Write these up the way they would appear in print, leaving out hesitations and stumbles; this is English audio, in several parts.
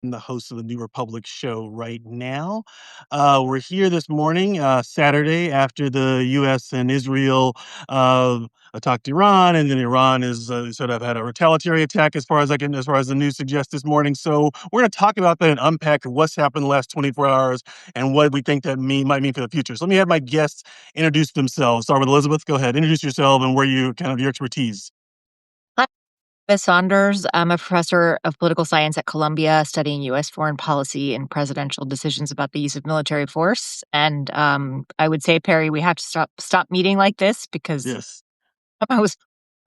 I'm the host of the New Republic show right now. We're here this morning, Saturday, after the U.S. and Israel uh, attacked Iran, and then Iran is sort of had a retaliatory attack, as far as the news suggests this morning. So we're going to talk about that and unpack what's happened in the last 24 hours and what we think that might mean for the future. So let me have my guests introduce themselves. Start with Elizabeth. Go ahead, introduce yourself and where you kind of your expertise. Hi, Miss Saunders. I'm a professor of political science at Columbia, studying U.S. foreign policy and presidential decisions about the use of military force. And I would say, Perry, we have to stop meeting like this because Yes. it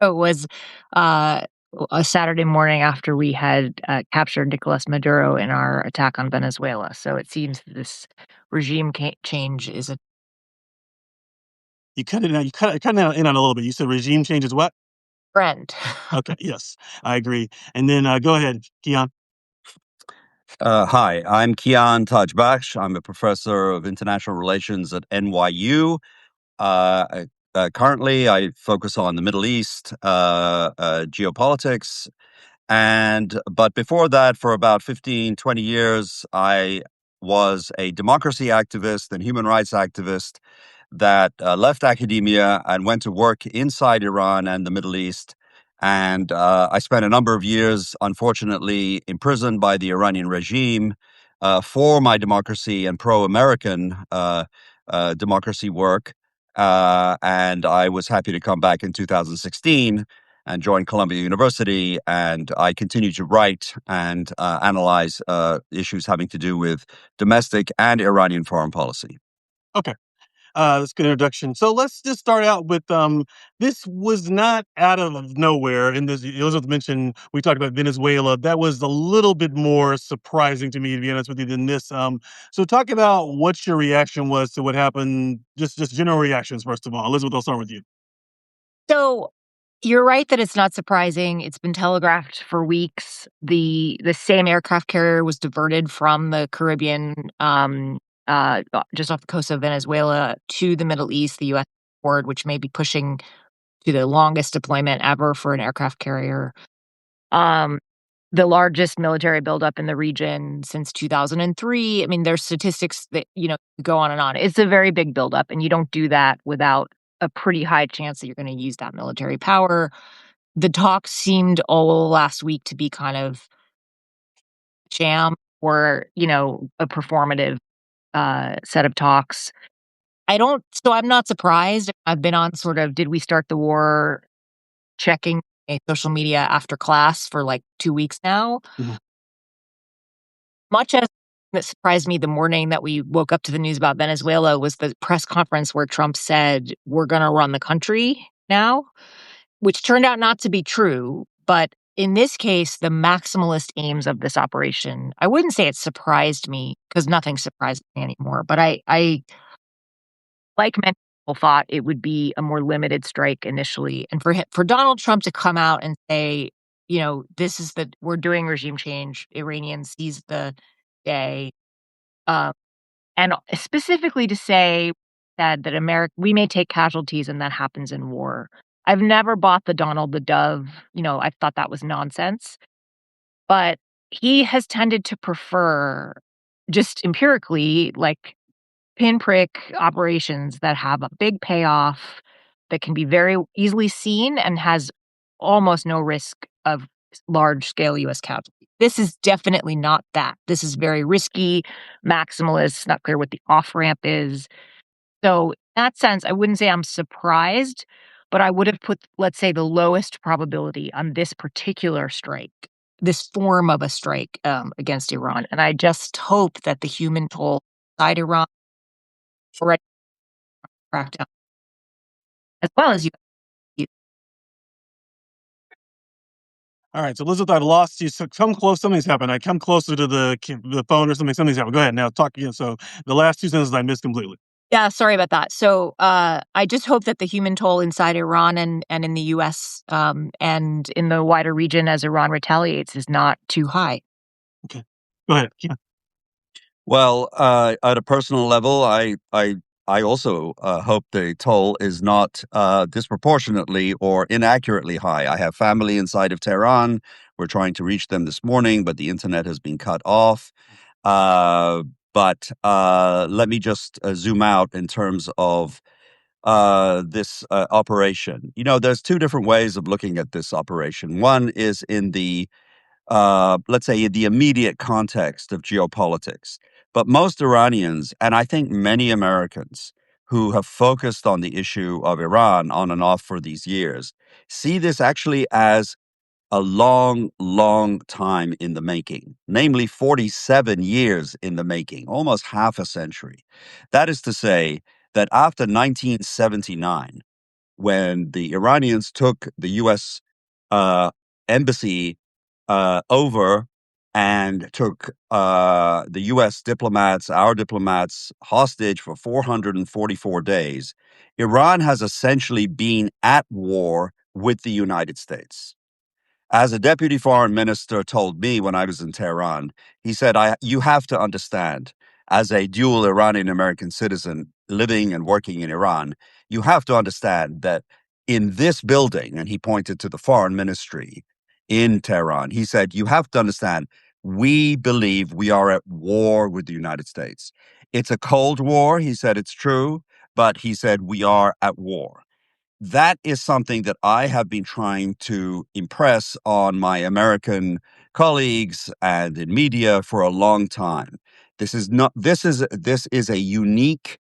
was uh, a Saturday morning after we had captured Nicolas Maduro in our attack on Venezuela. So it seems that this regime change is a You cut it out. You cut it out in on a little bit. You said regime changes what? trend. Okay, yes, I agree. And then go ahead, Kian. Hi, I'm Kian Tajbakhsh. I'm a professor of international relations at NYU. Currently, I focus on the Middle East, geopolitics, but before that, for about 15, 20 years, I was a democracy activist and human rights activist that left academia and went to work inside Iran and the Middle East. And I spent a number of years, unfortunately, imprisoned by the Iranian regime for my democracy and pro-American democracy work. And I was happy to come back in 2016 and join Columbia University. And I continue to write and analyze issues having to do with domestic and Iranian foreign policy. Okay. That's a good introduction. So let's just start out with this was not out of nowhere. And this Elizabeth mentioned we talked about Venezuela. That was a little bit more surprising to me, to be honest with you, than this. So talk about what your reaction was to what happened. Just general reactions first of all. Elizabeth, I'll start with you. So you're right that it's not surprising. It's been telegraphed for weeks. The same aircraft carrier was diverted from the Caribbean, just off the coast of Venezuela, to the Middle East, the U.S. forward, which may be pushing to the longest deployment ever for an aircraft carrier. The largest military buildup in the region since 2003. I mean, there's statistics that, go on and on. It's a very big buildup, and you don't do that without a pretty high chance that you're going to use that military power. The talks seemed all last week to be kind of sham or, a performative set of talks. So I'm not surprised. I've been on sort of, did we start the war checking social media after class for like 2 weeks now. Mhm. Much as that surprised me the morning that we woke up to the news about Venezuela was the press conference where Trump said, we're going to run the country now, which turned out not to be true. But in this case, the maximalist aims of this operation, I wouldn't say it surprised me because nothing surprised me anymore. But I like many people, thought it would be a more limited strike initially. And for Donald Trump to come out and say, we're doing regime change, Iranians seize the day, and specifically to say that we may take casualties and that happens in war. I've never bought the Donald the Dove. I thought that was nonsense. But he has tended to prefer, just empirically, like pinprick operations that have a big payoff, that can be very easily seen and has almost no risk of large-scale U.S. casualty. This is definitely not that. This is very risky, maximalist, not clear what the off-ramp is. So in that sense, I wouldn't say I'm surprised, but I would have put, let's say, the lowest probability on this particular strike, this form of a strike against Iran. And I just hope that the human toll inside Iran already crackdown, as well as you. All right, so Elizabeth, I've lost you. So come close. Something's happened. I come closer to the phone or something. Something's happened. Go ahead now. Talk again. So the last two sentences I missed completely. Yeah, sorry about that. So I just hope that the human toll inside Iran and in the U.S. And in the wider region as Iran retaliates is not too high. Okay, go ahead. Yeah. Well, at a personal level, I also hope the toll is not disproportionately or inaccurately high. I have family inside of Tehran. We're trying to reach them this morning, but the internet has been cut off. But let me just zoom out in terms of this operation. There's two different ways of looking at this operation. One is in the let's say, the immediate context of geopolitics. But most Iranians, and I think many Americans who have focused on the issue of Iran on and off for these years, see this actually as a long, long time in the making, namely 47 years in the making, almost half a century. That is to say that after 1979, when the Iranians took the U.S. Embassy over and took the U.S. diplomats, our diplomats, hostage for 444 days, Iran has essentially been at war with the United States. As a deputy foreign minister told me when I was in Tehran, he said, you have to understand, as a dual Iranian-American citizen living and working in Iran, you have to understand that in this building, and he pointed to the foreign ministry in Tehran, he said, you have to understand, we believe we are at war with the United States. It's a Cold War, he said, it's true, but he said, we are at war. That is something that I have been trying to impress on my American colleagues and in media for a long time. This is a unique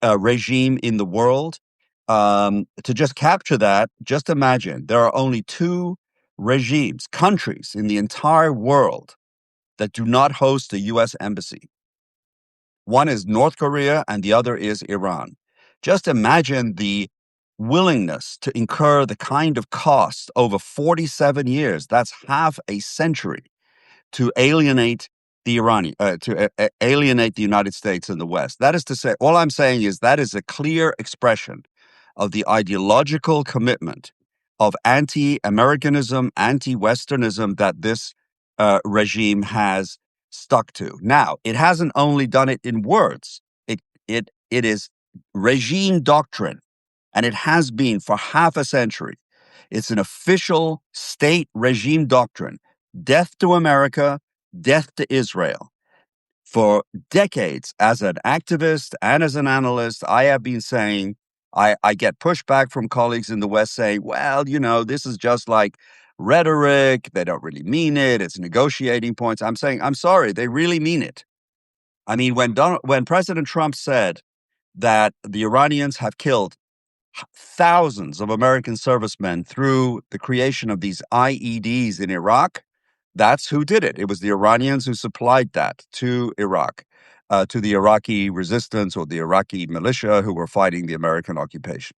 regime in the world. To just capture that, just imagine there are only two regimes, countries in the entire world that do not host a U.S. embassy. One is North Korea and the other is Iran. Just imagine the willingness to incur the kind of cost over 47 years, that's half a century, to alienate the alienate the United States and the West. That is to say, all I'm saying is that is a clear expression of the ideological commitment of anti-Americanism, anti-Westernism that this regime has stuck to. Now, it hasn't only done it in words. It is regime doctrine, and it has been for half a century. It's an official state regime doctrine. Death to America, death to Israel. For decades, as an activist and as an analyst, I have been saying, I get pushback from colleagues in the West saying, well, this is just like rhetoric. They don't really mean it. It's negotiating points. I'm saying, I'm sorry, they really mean it. I mean, when President Trump said that the Iranians have killed thousands of American servicemen through the creation of these IEDs in Iraq, that's who did it. It was the Iranians who supplied that to Iraq, to the Iraqi resistance or the Iraqi militia who were fighting the American occupation.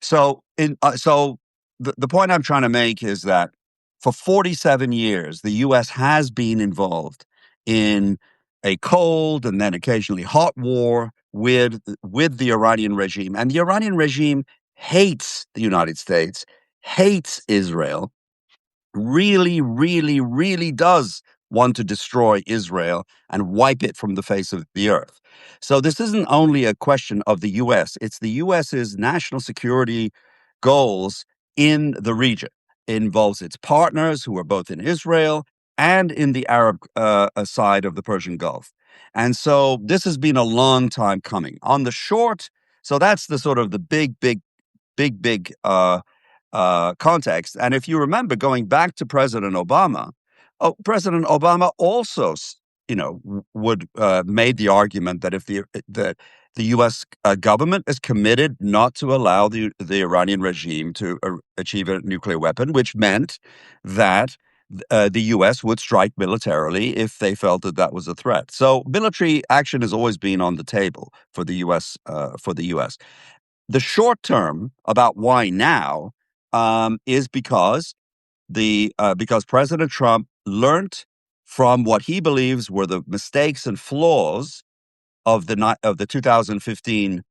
So the point I'm trying to make is that for 47 years, the U.S. has been involved in a cold and then occasionally hot war with the Iranian regime. And the Iranian regime hates the United States, hates Israel, really, really, really does want to destroy Israel and wipe it from the face of the earth. So this isn't only a question of the U.S., it's the U.S.'s national security goals in the region. It involves its partners who are both in Israel and in the Arab side of the Persian Gulf. And so this has been a long time coming. On the short, so that's the sort of the big context. And if you remember, going back to President Obama, President Obama also, would made the argument that if the U.S. Government is committed not to allow the Iranian regime to achieve a nuclear weapon, which meant that the U.S. would strike militarily if they felt that that was a threat. So military action has always been on the table for the U.S. The short term about why now is because because President Trump learned from what he believes were the mistakes and flaws of the 2015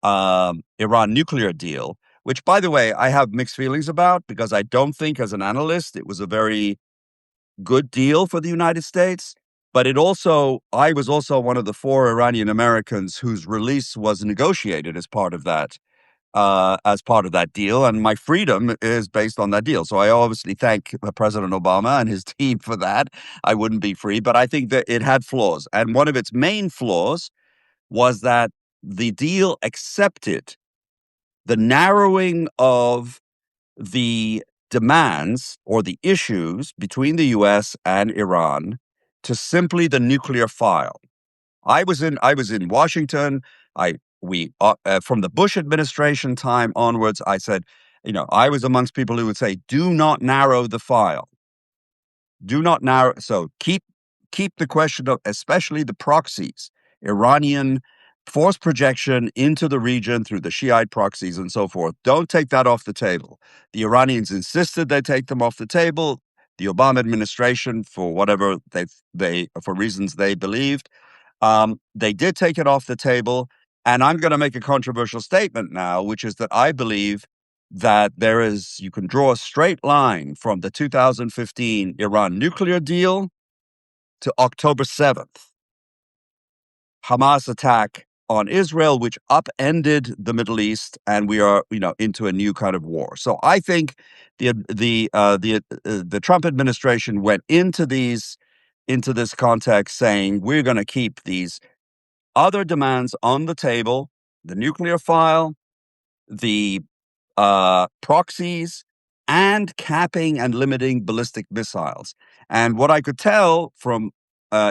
Iran nuclear deal, which, by the way, I have mixed feelings about because I don't think, as an analyst, it was a very good deal for the United States. But I was also one of the 4 Iranian Americans whose release was negotiated as part of that as part of that deal, and my freedom is based on that deal. So I obviously thank President Obama and his team for that. I wouldn't be free, but I think that it had flaws. And one of its main flaws was that the deal accepted the narrowing of the demands or the issues between the US and Iran to simply the nuclear file. I was in Washington. We from the Bush administration time onwards, I said, I was amongst people who would say, do not narrow the file. Do not narrow. So keep the question of especially the proxies, Iranian force projection into the region through the Shiite proxies and so forth. Don't take that off the table. The Iranians insisted they take them off the table. The Obama administration, for whatever they for reasons they believed, they did take it off the table. And I'm going to make a controversial statement now, which is that I believe that you can draw a straight line from the 2015 Iran nuclear deal to October 7th, Hamas attack on Israel, which upended the Middle East, and we are, into a new kind of war. So I think the Trump administration went into this context saying we're going to keep these other demands on the table: the nuclear file, the proxies, and capping and limiting ballistic missiles. And what I could tell from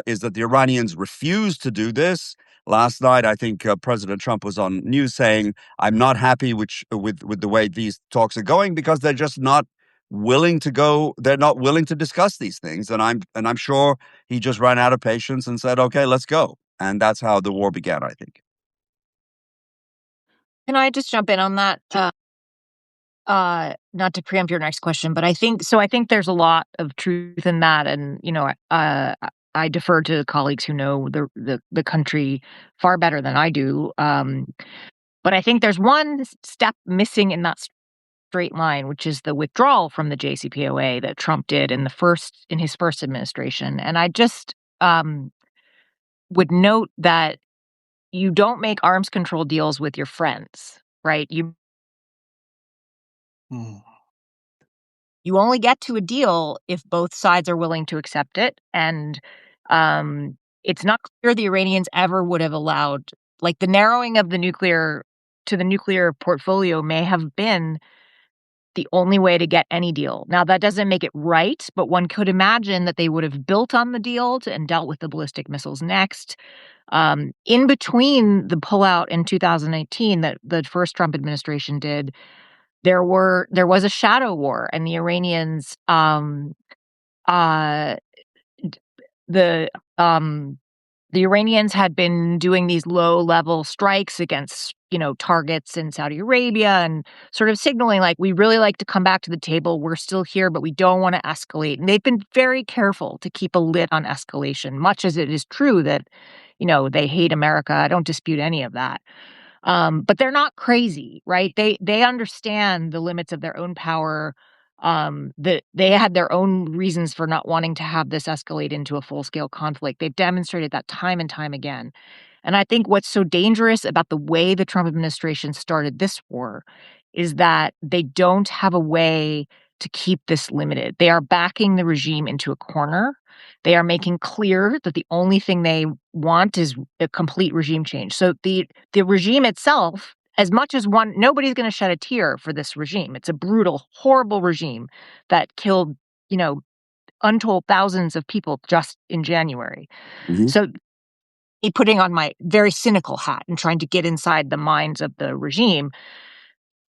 is that the Iranians refused to do this. Last night, I think President Trump was on news saying, "I'm not happy with the way these talks are going because they're just not willing to go. They're not willing to discuss these things." And I'm sure he just ran out of patience and said, "Okay, let's go." And that's how the war began, I think. Can I just jump in on that? Not to preempt your next question, but I think there's a lot of truth in that, and I defer to colleagues who know the country far better than I do. But I think there's one step missing in that straight line, which is the withdrawal from the JCPOA that Trump did in his first administration. And I just would note that you don't make arms control deals with your friends, right? Mm. You only get to a deal if both sides are willing to accept it. And it's not clear the Iranians ever would have allowed, like, the narrowing of the nuclear portfolio may have been the only way to get any deal. Now, that doesn't make it right, but one could imagine that they would have built on the deal and dealt with the ballistic missiles next. In between the pullout in 2018 that the first Trump administration did, there was a shadow war, and the Iranians, the Iranians had been doing these low-level strikes against, targets in Saudi Arabia and sort of signaling, like, we really like to come back to the table. We're still here, but we don't want to escalate. And they've been very careful to keep a lid on escalation, much as it is true that, they hate America. I don't dispute any of that. But they're not crazy, right? They understand the limits of their own power. That they had their own reasons for not wanting to have this escalate into a full-scale conflict. They've demonstrated that time and time again. And I think what's so dangerous about the way the Trump administration started this war is that they don't have a way to keep this limited. They are backing the regime into a corner. They are making clear that the only thing they want is a complete regime change. So the regime itself, as much as nobody's going to shed a tear for this regime. It's a brutal, horrible regime that killed, untold thousands of people just in January. Mhm. So putting on my very cynical hat and trying to get inside the minds of the regime,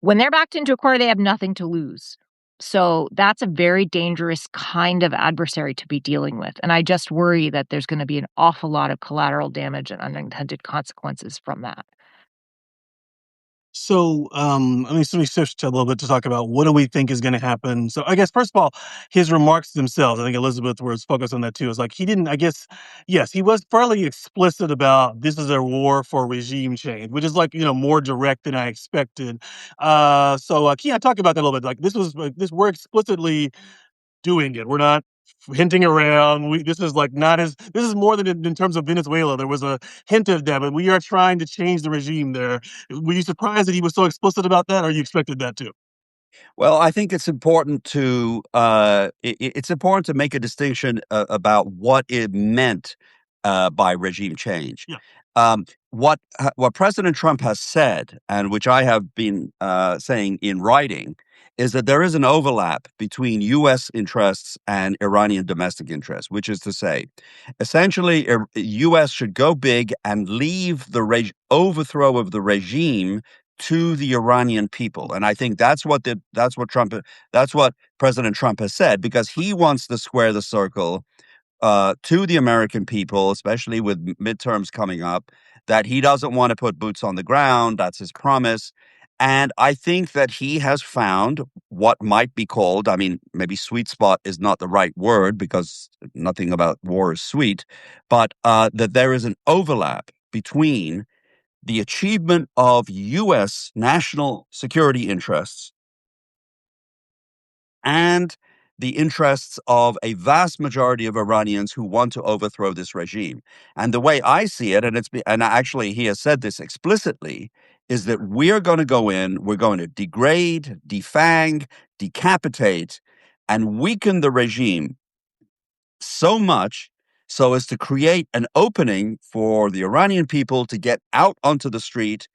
when they're backed into a corner, they have nothing to lose. So that's a very dangerous kind of adversary to be dealing with. And I just worry that there's going to be an awful lot of collateral damage and unintended consequences from that. So, let me switch a little bit to talk about what do we think is going to happen. So, I guess first of all, his remarks themselves. I think Elizabeth was focused on that too. It's like he didn't. I guess yes, he was fairly explicit about this is a war for regime change, which is like more direct than I expected. So, Kian, talk about that a little bit. Like this was like this. We're explicitly doing it. We're not hinting around. This is like not as this is more than in terms of Venezuela. There was a hint of that, but we are trying to change the regime there. Were you surprised that he was so explicit about that, or you expected that too? Well, I think it's important to it's important to make a distinction about what it meant by regime change. Yeah. What President Trump has said, and which I have been saying in writing, is that there is an overlap between U.S. interests and Iranian domestic interests, which is to say, essentially, U.S. should go big and leave the overthrow of the regime to the Iranian people. And I think that's what President Trump has said, because he wants to square the circle to the American people, especially with midterms coming up, that he doesn't want to put boots on the ground. That's his promise. And I think that he has found what might be called, I mean, maybe sweet spot is not the right word because nothing about war is sweet, but that there is an overlap between the achievement of U.S. national security interests and the interests of a vast majority of Iranians who want to overthrow this regime. And the way I see it, and actually he has said this explicitly, is that we're going to go in, we're going to degrade, defang, decapitate, and weaken the regime so much so as to create an opening for the Iranian people to get out onto the street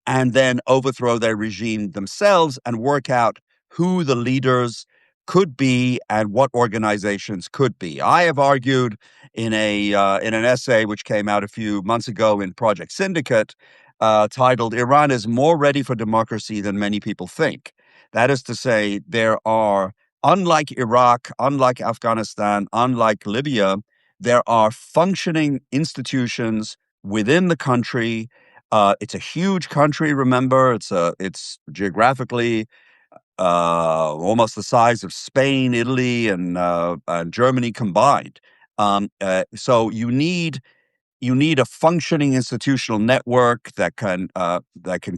and then overthrow their regime themselves and work out who the leaders could be and what organizations could be. I have argued in an essay which came out a few months ago in Project Syndicate, titled "Iran is more ready for democracy than many people think." That is to say, unlike Iraq, unlike Afghanistan, unlike Libya, there are functioning institutions within the country. It's a huge country. Remember, it's geographically almost the size of Spain, Italy, and Germany combined. So you need a functioning institutional network that can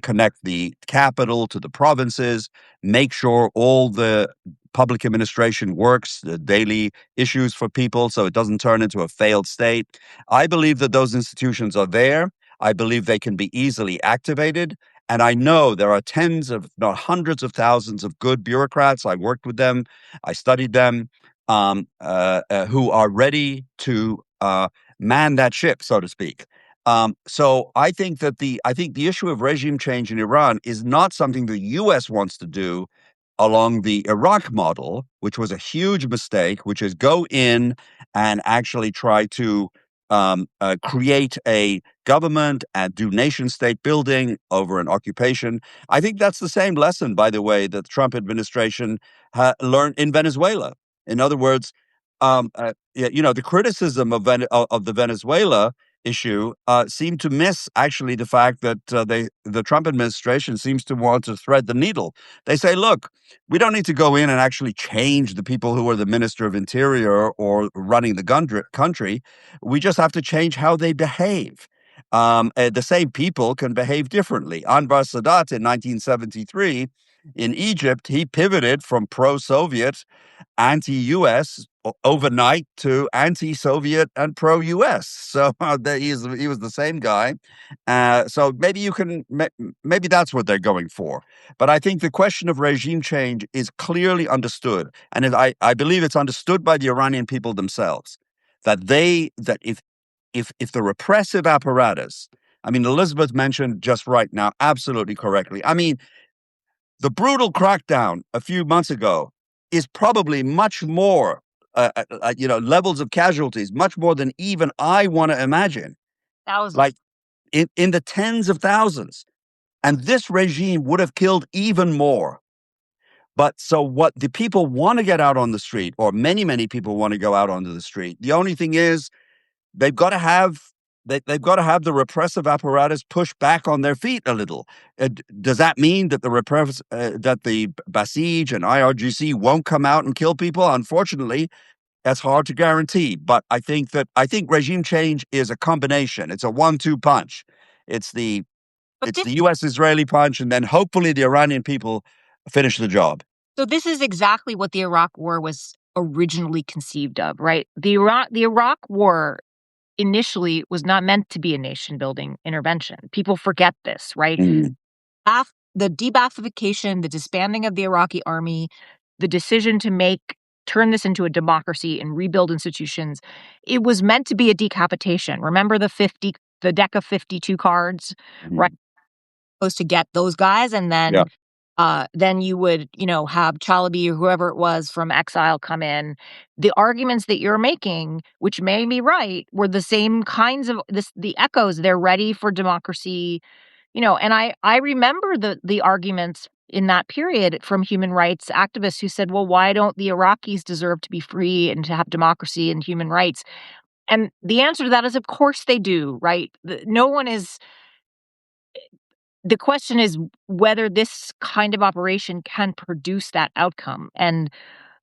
connect the capital to the provinces, make sure all the public administration works, the daily issues for people, so it doesn't turn into a failed state. I believe that those institutions are there. I believe they can be easily activated. And I know there are tens of, not hundreds of thousands of good bureaucrats. I worked with them. I studied them, who are ready to man that ship, so to speak. So I think the issue of regime change in Iran is not something the U.S. wants to do along the Iraq model, which was a huge mistake, which is go in and actually try to create a government and do nation state building over an occupation. I think that's the same lesson, by the way, that the Trump administration learned in Venezuela. In other words, the criticism of the Venezuela issue seemed to miss actually the fact that the Trump administration seems to want to thread the needle. They say, look, we don't need to go in and actually change the people who are the Minister of Interior or running the country. We just have to change how they behave. The same people can behave differently. Anwar Sadat in 1973 in Egypt, he pivoted from pro-Soviet, anti-U.S. overnight to anti-Soviet and pro-U.S. So he was the same guy. So maybe that's what they're going for. But I think the question of regime change is clearly understood, and I believe it's understood by the Iranian people themselves that if the repressive apparatus, I mean, Elizabeth mentioned just right now, absolutely correctly. I mean, the brutal crackdown a few months ago is probably much more, levels of casualties, much more than even I want to imagine. Thousands. Like in the tens of thousands. And this regime would have killed even more. But so what the people want to get out on the street, or many, many people want to go out onto the street. The only thing is they've got to have they've got to have the repressive apparatus push back on their feet a little. Does that mean that that the Basij and IRGC won't come out and kill people? Unfortunately, that's hard to guarantee. But I think regime change is a combination. It's a 1-2 punch. It's the U.S.-Israeli punch, and then hopefully the Iranian people finish the job. So this is exactly what the Iraq War was originally conceived of, right? The Iraq War initially was not meant to be a nation-building intervention. People forget this, right? Mm. The de-Baathification, the disbanding of the Iraqi army, the decision to turn this into a democracy and rebuild institutions, it was meant to be a decapitation. Remember the deck of 52 cards, right? Mm. Supposed to get those guys, and Yeah. then you would, have Chalabi or whoever it was from exile come in. The arguments that you're making, which may be right, were the same kinds of the echoes. They're ready for democracy, and I remember the arguments in that period from human rights activists who said, well, why don't the Iraqis deserve to be free and to have democracy and human rights? And the answer to that is, of course they do, right? The question is whether this kind of operation can produce that outcome. And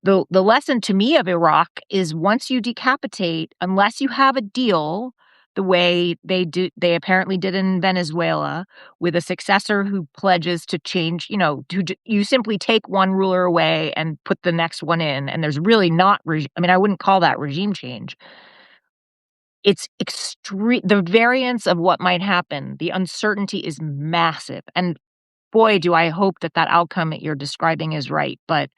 the lesson to me of Iraq is, once you decapitate, unless you have a deal the way they apparently did in Venezuela, with a successor who pledges to change, you simply take one ruler away and put the next one in, and there's really not I wouldn't call that regime change. It's extreme. The variance of what might happen, the uncertainty is massive. And boy, do I hope that outcome that you're describing is right. But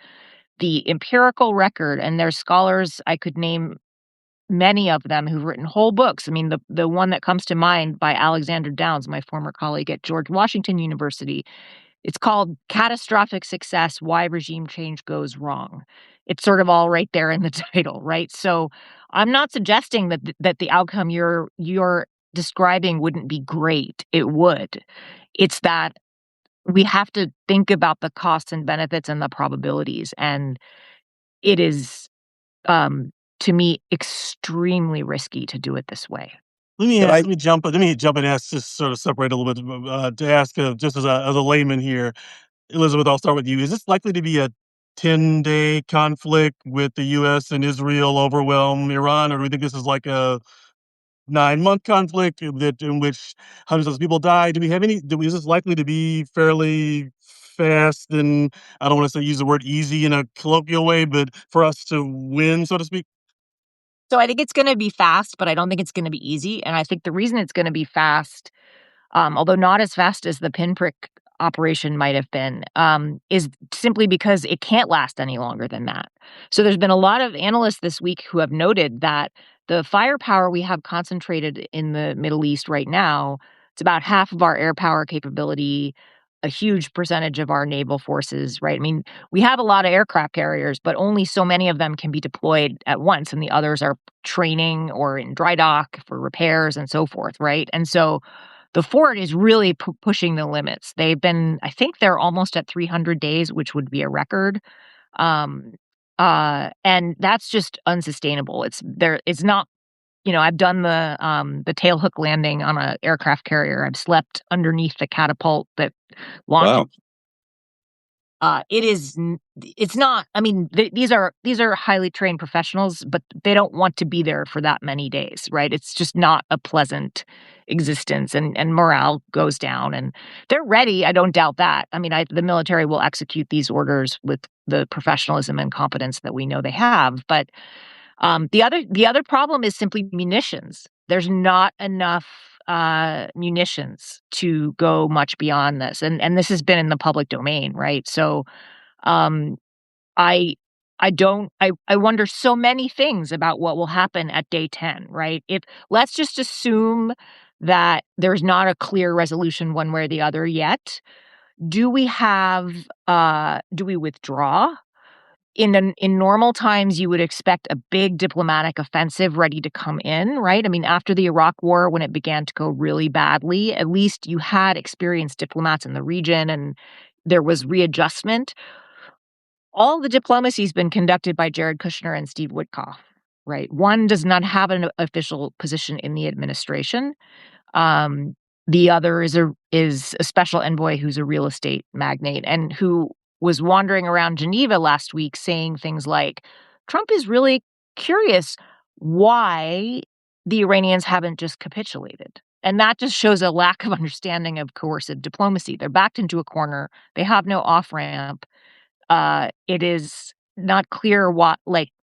the empirical record, and there's scholars, I could name many of them who've written whole books. I mean, the one that comes to mind by Alexander Downs, my former colleague at George Washington University, it's called Catastrophic Success: Why Regime Change Goes Wrong. It's sort of all right there in the title, right? So I'm not suggesting that the outcome you're describing wouldn't be great. It would. It's that we have to think about the costs and benefits and the probabilities. And it is, to me, extremely risky to do it this way. But I Let me jump and ask, just sort of separate a little bit, to ask, just as a layman here, Elizabeth. I'll start with you. Is this likely to be a 10-day conflict with the U.S. and Israel overwhelm Iran, or do we think this is like a 9-month conflict in which hundreds of people die? Is this likely to be fairly fast, and I don't want to use the word easy in a colloquial way, but for us to win, so to speak? So I think it's going to be fast, but I don't think it's going to be easy. And I think the reason it's going to be fast, although not as fast as the pinprick operation might have been, is simply because it can't last any longer than that. So there's been a lot of analysts this week who have noted that the firepower we have concentrated in the Middle East right now, it's about half of our air power capability, a huge percentage of our naval forces, right? I mean, we have a lot of aircraft carriers, but only so many of them can be deployed at once, and the others are training or in dry dock for repairs and so forth, right? And so the fort is really pushing the limits. I think they're almost at 300 days, which would be a record. Um, and that's just unsustainable. It's not, I've done the tail hook landing on an aircraft carrier. I've slept underneath the catapult that launched. Wow. It's not, these are highly trained professionals, but they don't want to be there for that many days, right? It's just not a pleasant existence, and morale goes down, and they're ready. I don't doubt that. The military will execute these orders with the professionalism and competence that we know they have. But the other problem is simply munitions. There's not enough munitions to go much beyond this, and this has been in the public domain, right? So, um, I I wonder so many things about what will happen at day 10, right? If Let's just assume that there's not a clear resolution one way or the other yet. Do we withdraw? In normal times, you would expect a big diplomatic offensive ready to come in, right? After the Iraq War, when it began to go really badly, at least you had experienced diplomats in the region and there was readjustment. All the diplomacy has been conducted by Jared Kushner and Steve Witkoff, right? One does not have an official position in the administration. The other is a special envoy who's a real estate magnate and who was wandering around Geneva last week saying things like, Trump is really curious why the Iranians haven't just capitulated. And that just shows a lack of understanding of coercive diplomacy. They're backed into a corner. They have no off ramp. It is not clear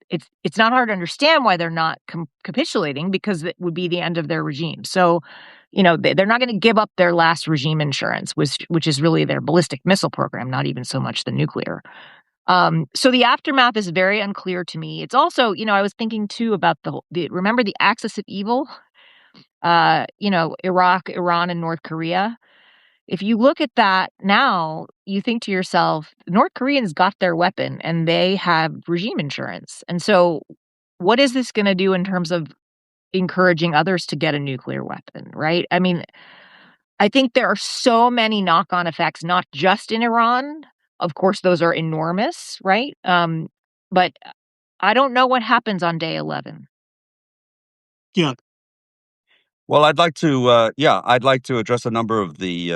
it's not hard to understand why they're not capitulating, because it would be the end of their regime. So, they're not going to give up their last regime insurance, which is really their ballistic missile program, not even so much the nuclear. So the aftermath is very unclear to me. It's also, I was thinking too about remember the axis of evil, Iraq, Iran, and North Korea. If you look at that now, you think to yourself, North Koreans got their weapon and they have regime insurance. And so what is this going to do in terms of encouraging others to get a nuclear weapon, right? I mean, I think there are so many knock-on effects, not just in Iran. Of course, those are enormous, right? But I don't know what happens on day 11. Yeah. Well, I'd like to address a number of the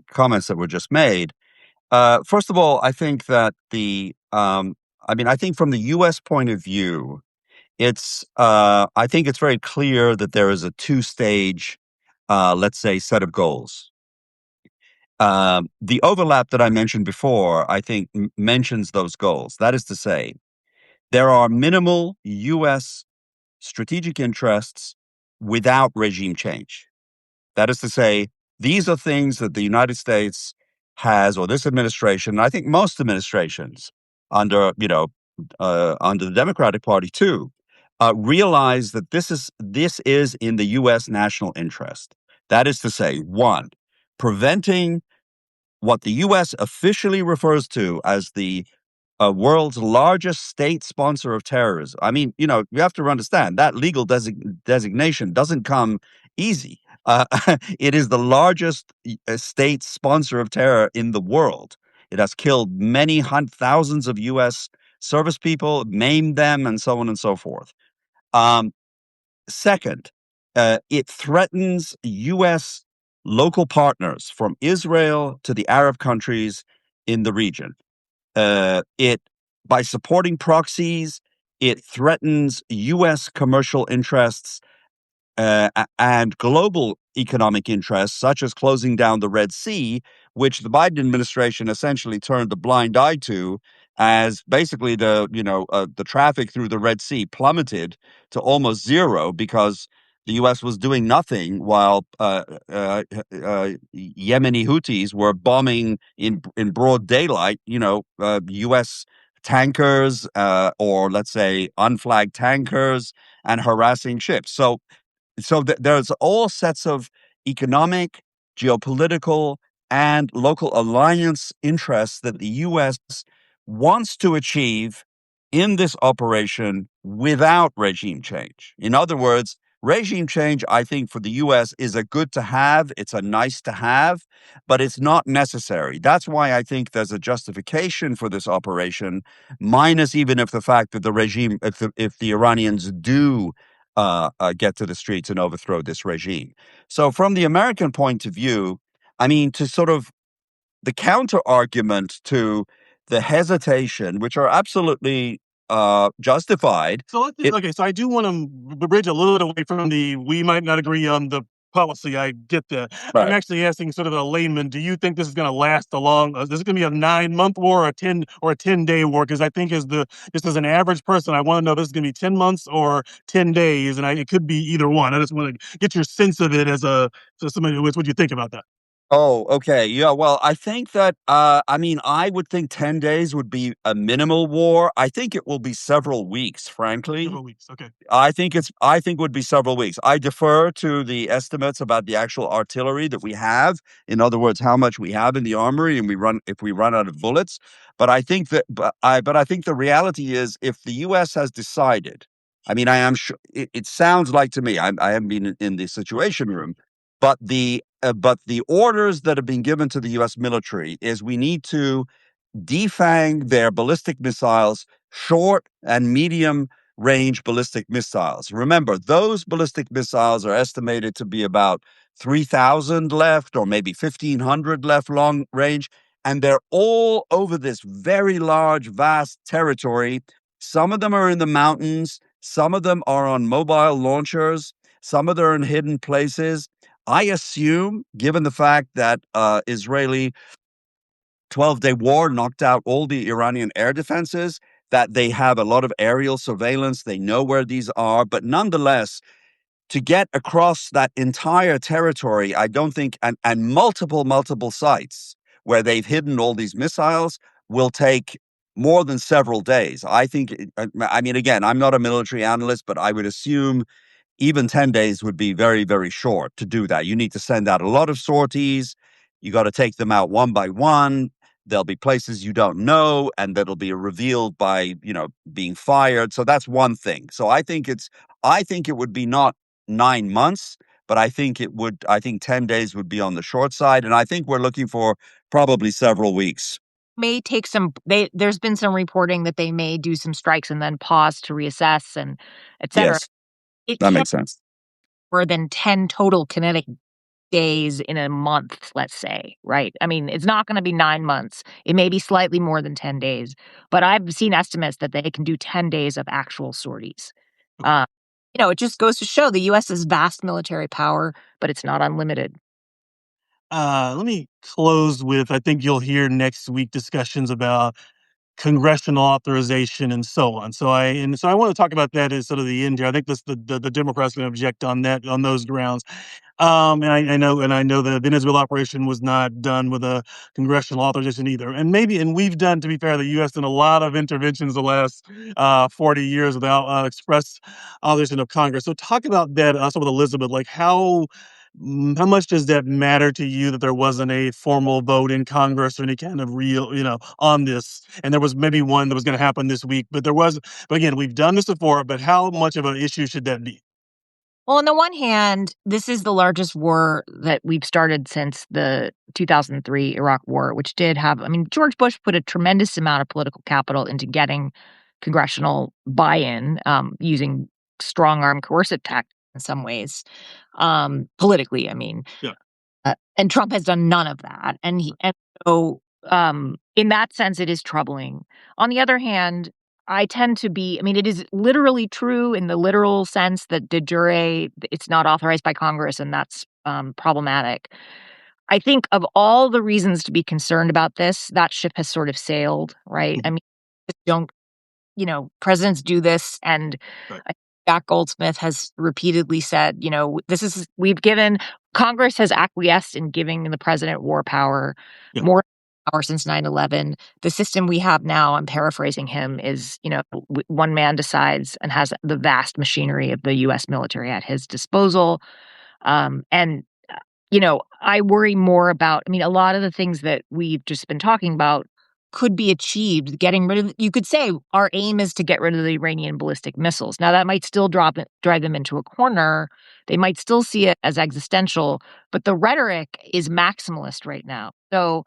comments that were just made. First of all, I think that I think from the U.S. point of view, I think it's very clear that there is a two-stage, let's say, set of goals. The overlap that I mentioned before, I think, mentions those goals. That is to say, there are minimal U.S. strategic interests without regime change. That is to say, these are things that the United States has, or this administration, and I think most administrations under the Democratic Party too, realize that this is in the U.S. national interest. That is to say, one, preventing what the U.S. officially refers to as the world's largest state sponsor of terrorism. I mean, you have to understand that legal designation doesn't come easy. It is the largest state sponsor of terror in the world. It has killed many thousands of U.S. service people, maimed them, and so on and so forth. Second, it threatens U.S. local partners from Israel to the Arab countries in the region. It By supporting proxies, it threatens U.S. commercial interests and global economic interests, such as closing down the Red Sea, which the Biden administration essentially turned a blind eye to, as basically the traffic through the Red Sea plummeted to almost zero because the U.S. was doing nothing while Yemeni Houthis were bombing in broad daylight, U.S. tankers or let's say unflagged tankers and harassing ships. So there's all sets of economic, geopolitical, and local alliance interests that the U.S. wants to achieve in this operation without regime change. In other words, regime change, I think, for the U.S. is a good to have, it's a nice to have, but it's not necessary. That's why I think there's a justification for this operation, minus even if the fact that the regime, if the Iranians do get to the streets and overthrow this regime. So, from the American point of view, I mean, to sort of the counter argument to the hesitation, which are absolutely justified. So okay, so I do want to bridge a little bit away from we might not agree on the policy. I get that. I'm Right. actually asking sort of a layman, do you think this is going to last this is going to be a 9-month war or a 10-day war? Because I think just as an average person, I want to know if this is going to be 10 months or 10 days. And it could be either one. I just want to get your sense of it as somebody, what do you think about that? Oh, okay. Yeah, well, I think that, I would think 10 days would be a minimal war. I think it will be several weeks, frankly. Several weeks. Okay. I think it would be several weeks. I defer to the estimates about the actual artillery that we have. In other words, how much we have in the armory and if we run out of bullets. But I think I think the reality is if the US has decided, I mean, I am sure it sounds like to me, I haven't been in the Situation Room, but the orders that have been given to the U.S. military is we need to defang their ballistic missiles, short and medium range ballistic missiles. Remember, those ballistic missiles are estimated to be about 3,000 left or maybe 1,500 left long range, and they're all over this very large, vast territory. Some of them are in the mountains, some of them are on mobile launchers, some of them are in hidden places. I assume, given the fact that Israeli 12-day war knocked out all the Iranian air defenses, that they have a lot of aerial surveillance. They know where these are, but nonetheless, to get across that entire territory, I don't think, and multiple sites where they've hidden all these missiles will take more than several days. I think, I mean, again, I'm not a military analyst, but I would assume even 10 days would be very, very short to do that. You need to send out a lot of sorties. You got to take them out one by one. There'll be places you don't know, and that'll be revealed by, being fired. So that's one thing. So I think it would be not 9 months, but I think 10 days would be on the short side. And I think we're looking for probably several weeks. May take there's been some reporting that they may do some strikes and then pause to reassess and et cetera. Yes, It that can't makes sense. be more than 10 total kinetic days in a month, let's say, right? I mean, it's not going to be 9 months. It may be slightly more than 10 days, but I've seen estimates that they can do 10 days of actual sorties. Okay. It just goes to show the U.S. has vast military power, but it's not unlimited. Let me close with, I think you'll hear next week discussions about congressional authorization and so on. So I want to talk about that as sort of the end here. I think the Democrats can object on that on those grounds. And I know the Venezuela operation was not done with a congressional authorization either. And we've done, to be fair, the U.S. done a lot of interventions the last 40 years without express authorization of Congress. So talk about that also with Elizabeth. Like how much does that matter to you that there wasn't a formal vote in Congress or any kind of real, on this? And there was maybe one that was going to happen this week, but there was. But again, we've done this before. But how much of an issue should that be? Well, on the one hand, this is the largest war that we've started since the 2003 Iraq War, which did have, I mean, George Bush put a tremendous amount of political capital into getting congressional buy-in, using strong arm coercive tactics in some ways, politically, I mean. Yeah. And Trump has done none of that. And so, in that sense, it is troubling. On the other hand, I tend to be, I mean, it is literally true in the literal sense that de jure, it's not authorized by Congress, and that's problematic. I think of all the reasons to be concerned about this, that ship has sort of sailed, right? I Mhm. mean, don't presidents do this. And Right. Jack Goldsmith has repeatedly said, Congress has acquiesced in giving the president war power, Yeah. more power since 9/11. The system we have now, I'm paraphrasing him, is, one man decides and has the vast machinery of the U.S. military at his disposal. And I worry more about, I mean, a lot of the things that we've just been talking about could be achieved getting rid of, you could say our aim is to get rid of the Iranian ballistic missiles. Now, that might still drive them into a corner. They might still see it as existential, but the rhetoric is maximalist right now. So,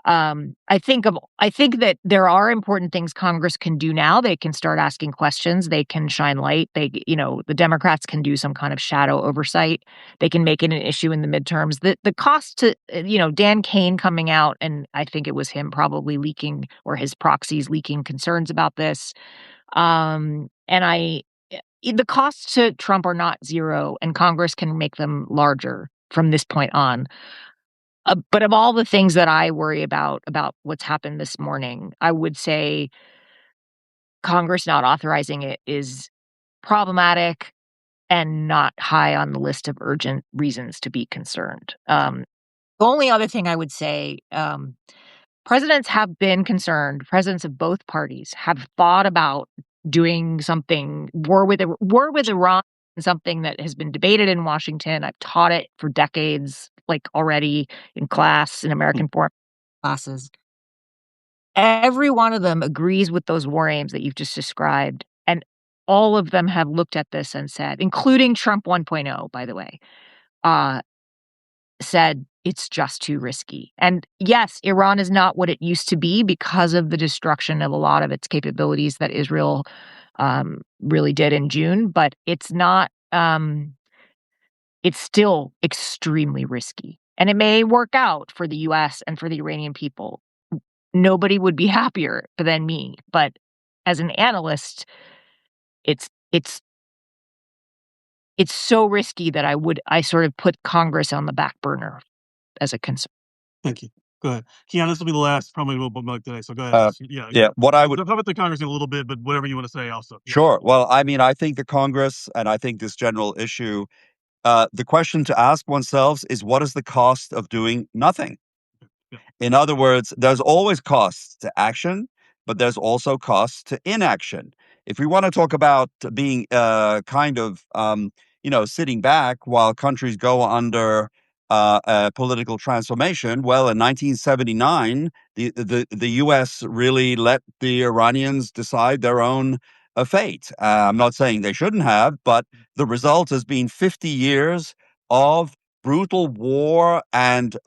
I think that there are important things Congress can do now. They can start asking questions. They can shine light. The Democrats can do some kind of shadow oversight. They can make it an issue in the midterms. The cost to, Dan Kane coming out, and I think it was him probably leaking, or his proxies leaking concerns about this. The costs to Trump are not zero, and Congress can make them larger from this point on. But of all the things that I worry about what's happened this morning, I would say Congress not authorizing it is problematic and not high on the list of urgent reasons to be concerned. The only other thing I would say, presidents have been concerned. Presidents of both parties have thought about doing something, war with Iran, something that has been debated in Washington. I've taught it for decades, like already in class, in American foreign classes. Every one of them agrees with those war aims that you've just described. And all of them have looked at this and said, including Trump 1.0, by the way, uh, said it's just too risky. And yes, Iran is not what it used to be because of the destruction of a lot of its capabilities that Israel really did in June, but it's not, it's still extremely risky. And it may work out for the US and for the Iranian people. Nobody would be happier than me. But as an analyst, it's it's it's so risky that I sort of put Congress on the back burner as a concern. Thank you. Go ahead, Kian. This will be the last probably like today. So go ahead. Yeah, what I would talk about the Congress in a little bit, but whatever you want to say, also. Yeah. Sure. Well, I mean, I think the Congress and I think this general issue, the question to ask oneself is what is the cost of doing nothing? Yeah. In other words, there's always costs to action, but there's also costs to inaction. If we want to talk about being sitting back while countries go under a political transformation, well, in 1979, the U.S. really let the Iranians decide their own fate. I'm not saying they shouldn't have, but the result has been 50 years of brutal war and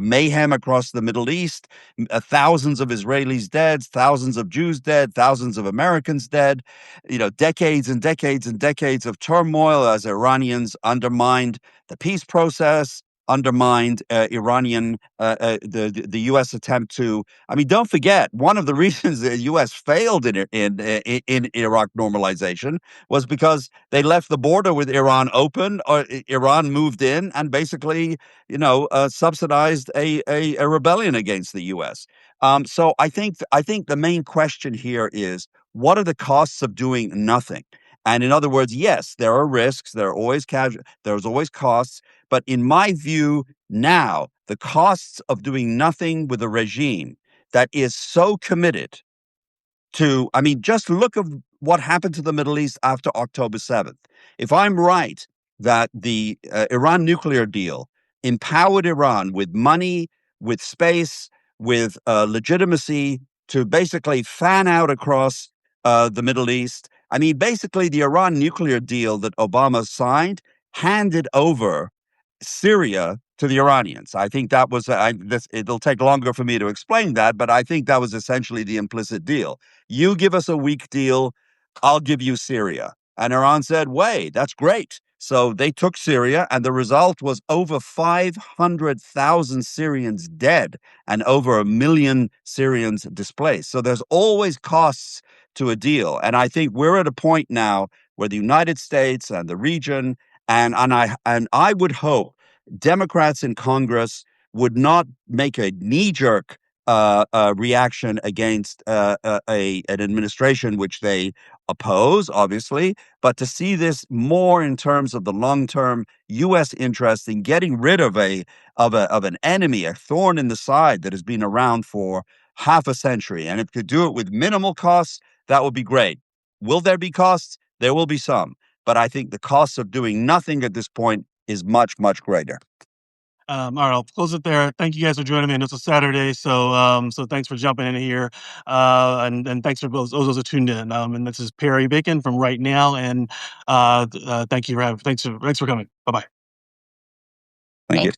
mayhem across the Middle East, thousands of Israelis dead, thousands of Jews dead, thousands of Americans dead, decades and decades and decades of turmoil as Iranians undermined the peace process, undermined the U.S. attempt to. I mean, don't forget one of the reasons the U.S. failed in Iraq normalization was because they left the border with Iran open, or Iran moved in and basically, subsidized a rebellion against the U.S. So I think the main question here is what are the costs of doing nothing? And in other words, yes, there are risks. There's always costs. But in my view, now the costs of doing nothing with a regime that is so committed I mean, just look at what happened to the Middle East after October 7th. If I'm right that the Iran nuclear deal empowered Iran with money, with space, with legitimacy to basically fan out across the Middle East. I mean, basically, the Iran nuclear deal that Obama signed handed over Syria to the Iranians. I think that was, it'll take longer for me to explain that, but I think that was essentially the implicit deal. You give us a weak deal, I'll give you Syria. And Iran said, wait, that's great. So they took Syria, and the result was over 500,000 Syrians dead and over 1 million Syrians displaced. So there's always costs to a deal. And I think we're at a point now where the United States and the region, and I would hope Democrats in Congress would not make a knee-jerk reaction against an administration which they oppose, obviously, but to see this more in terms of the long-term U.S. interest in getting rid of an enemy, a thorn in the side that has been around for half a century. And if it could do it with minimal costs, that would be great. Will there be costs? There will be some. But I think the cost of doing nothing at this point is much, much greater. All right, I'll close it there. Thank you guys for joining me. And it's a Saturday, so thanks for jumping in here, and thanks for those who tuned in. And this is Perry Bacon from Right Now, and thanks for coming. Bye bye. Thank you.